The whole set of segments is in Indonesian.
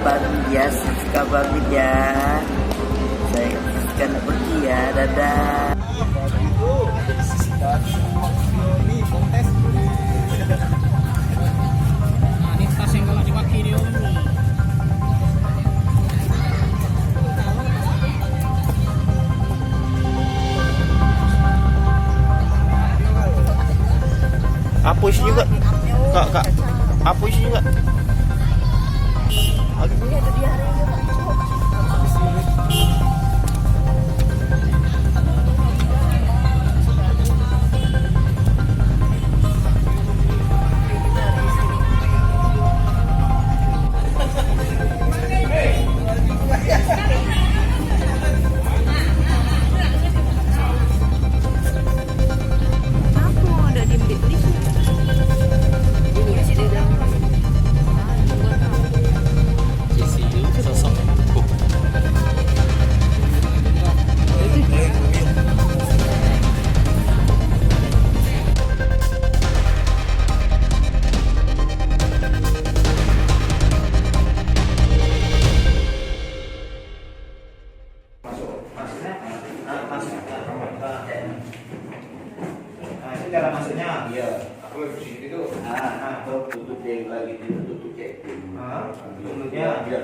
bahagia, suka banget ya. Saya akan pergi ya, dadah. Ini tas yang kalau dipakai ini apa isinya kak? Kak, apa isinya kak? Cara masuknya, Iya, aku di sini tuh. Tutup yang lagi tutup cek. Tutupnya. Biar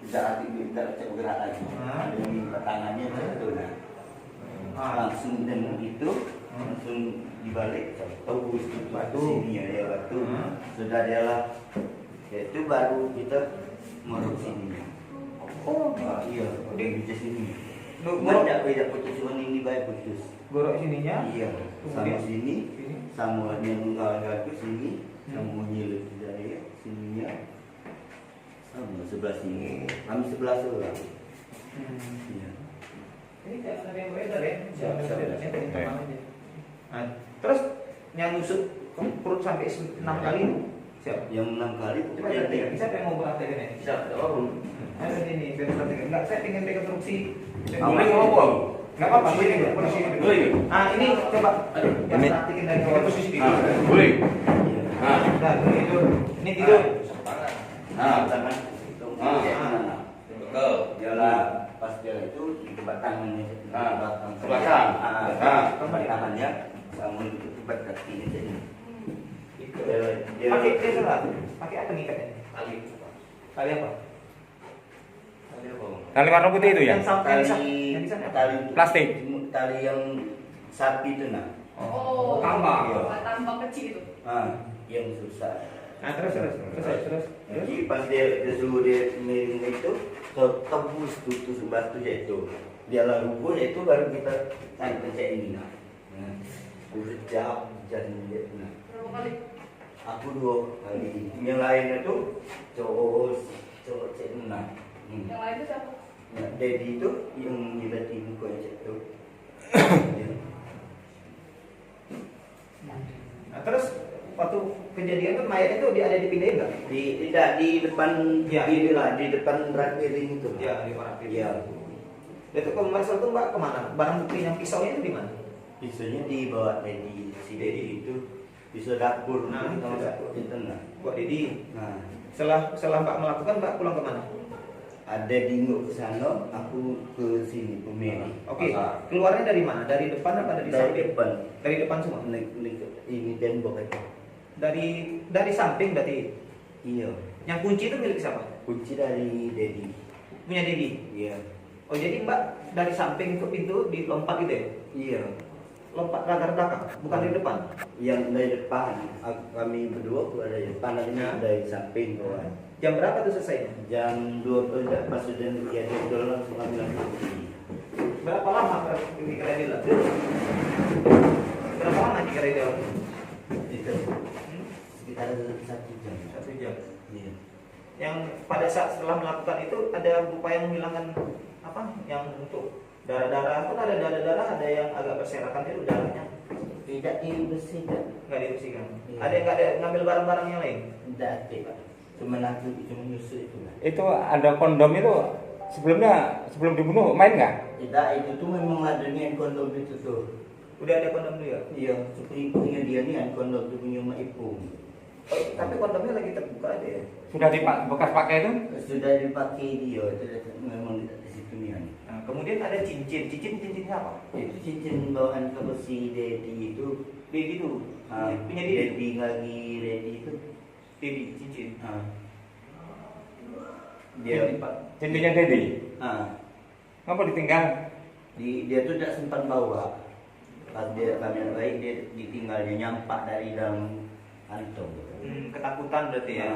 bisa hati bisa bergerak lagi. Ada yang minta tangannya itu nah. Langsung dengan itu langsung dibalik tahu batu sini ya dia batu. Sudah dialah itu baru kita ngorok sini. Oh, iya, udah di sini. Banyak beda putus cuma ini baik putus. Gorok sininya. Iya, sama sini, sama yang enggak ke sini, sama nyilut dari sininya, sama sebelah sini, kami sebelah sebelah. Iya. Ini ada yang beda ya? Siap. Nah, terus yang nusuk perut sampai 6 kali. Siap. Yang 6 kali. Coba lihat, siapa yang mau praktekin ini? Siap, orang. Ada ini, biar praktekin. Enggak, saya pengen rekonstruksi. Boleh ngomong? Enggak apa-apa, boleh posisi dulu. Boleh. Ini coba yang praktekin dari awal posisi dulu. Boleh. Nah, ini tidur. Ini tidur. Tangan. Betul. Jalan pas dia itu di tempat tangannya. Belakang. Tempat tangannya sama di tempat kakinya jadi. Pakai dia salah. Pakai apa ngikatnya? Tali apa? Tali warna putih itu ya? Yang sampai yang di sana. Tali Plastik. Tali yang sapi itu nah. Oh, tambang. tambang kecil itu. Yang susah. Nah, terus. Jadi pas dia suruh dia miring itu tembus tutus batu itu. Dia lalu rubuh itu baru kita naik pencet ini nah. Jam dia nah. Berapa kali? Aku 2 kali. Yang lainnya tuh cowok cek nah. Yang lain itu siapa? Nah, Dedi itu yang nyibati muka cek itu. Nah, terus waktu kejadian kan mayat itu dia ada dipindahin nggak? Tidak di depan Ya. di depan rak piring itu. Ya, di mana? Iya. Itu komersial tuh mbak kemana? Barang bukti yang pisaunya itu di mana? Pisaunya dibawa Dedi. Si Dedi itu pisau dapur. Nah, kita pisau masuk di tengah. Buat Dedi. Nah, Setelah mbak melakukan, mbak pulang kemana? ada dinggo ke sana, aku ke sini ke Meri. Oke. Keluarnya dari mana? Dari depan apa dari Dari samping? depan. Dari depan semua. Ini tembok itu. Dari samping berarti. Iya. Yang kunci itu milik siapa? Kunci dari Dedi. Punya Dedi. Iya. Oh jadi mbak dari samping ke pintu dilompat gitu ya? Iya. Lompat latar belakang, bukan dari depan. Yang dari depan, kami berdua keluar dari depan, ini dari samping kawan. Jam berapa tuh selesainya? Jam 2 pas sudah dia dolar langsung kami langsung pergi. Berapa lama kira-kira dia? Berapa lama kira-kira dia? Itu sekitar 1 jam. 1 jam. Iya. Yang pada saat setelah melakukan itu ada upaya menghilangkan apa? Yang untuk darah-darah pun ada darah-darah, ada yang agak berserakan itu darahnya. Tidak dibersihkan. Nggak dibersihkan. Iya. Ada yang nggak ada ngambil barang-barang yang lain? Tidak ada Pak. Cuma aku cuma nyusul itu lah. Itu ada kondom itu sebelum dibunuh main nggak? Tidak, itu tuh memang adanya kondom itu tuh. Udah ada kondom dulu ya? Iya, punya dia nih kondom tuh punya Mak Ipung. Oh, tapi kondomnya lagi terbuka aja ya. Sudah bekas pakai itu? Sudah dipakai dia, itu memang di situ nih. Nah, kemudian ada cincin apa? Itu cincin bawaan kalau si Dedi itu, Baby itu. Punya dia. Dedi lagi ready itu. Baby cincin. Dia Cincinnya Dedi? Ngapa ditinggal? dia tuh tidak sempat bawa. Pas dia kami baik dia ditinggalnya nyampak dari dalam kantong. Ketakutan berarti ya.